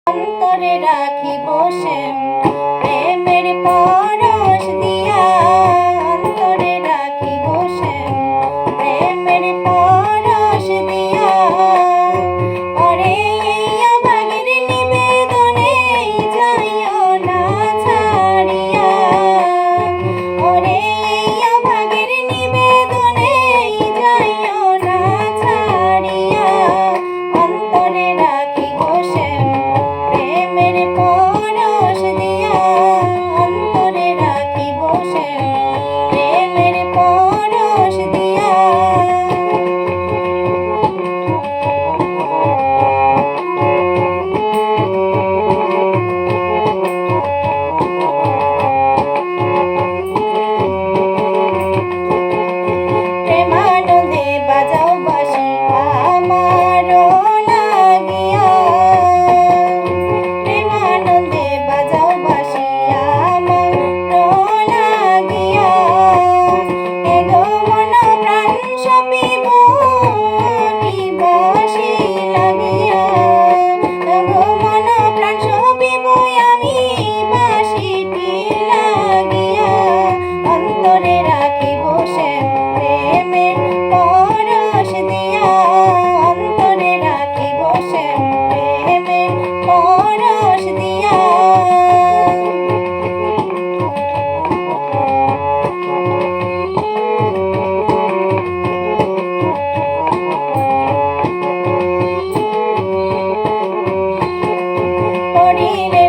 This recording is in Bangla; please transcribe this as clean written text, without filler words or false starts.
অন্তরে রাখিব শ্যাম প্রেমের পরশ দিয়া, অন্তরে রাখিব শ্যাম প্রেমের পরশ দিয়া। ওরে অভাগীর নিবেদনে যাইও না ছাড়িয়া, ওরে অভাগীর নিবেদনে যাইও না ছাড়িয়া। অন্তরে রাখিব শ্যাম প্রেমের পরশ দিয়া, অন্তরে রাখিব শ্যাম প্রেমের পরশ দিয়া। প্রেমানন্দে বাজাও বাঁশি আমারও লাগিয়া, প্রেমানন্দে বাজাও বাঁশি আমারও লাগিয়া। এগো মন প্রাণ সপিব আমি বাঁশি লাগিয়া, এগো মন প্রাণ সপিব আমি বাঁশিটি লাগিয়া। অন্তরে রাখিব শ্যাম প্রেমের পরশ দিয়া, অন্তরে রাখিব শ্যাম প্রেমের পরশ দিয়া। পড়িলে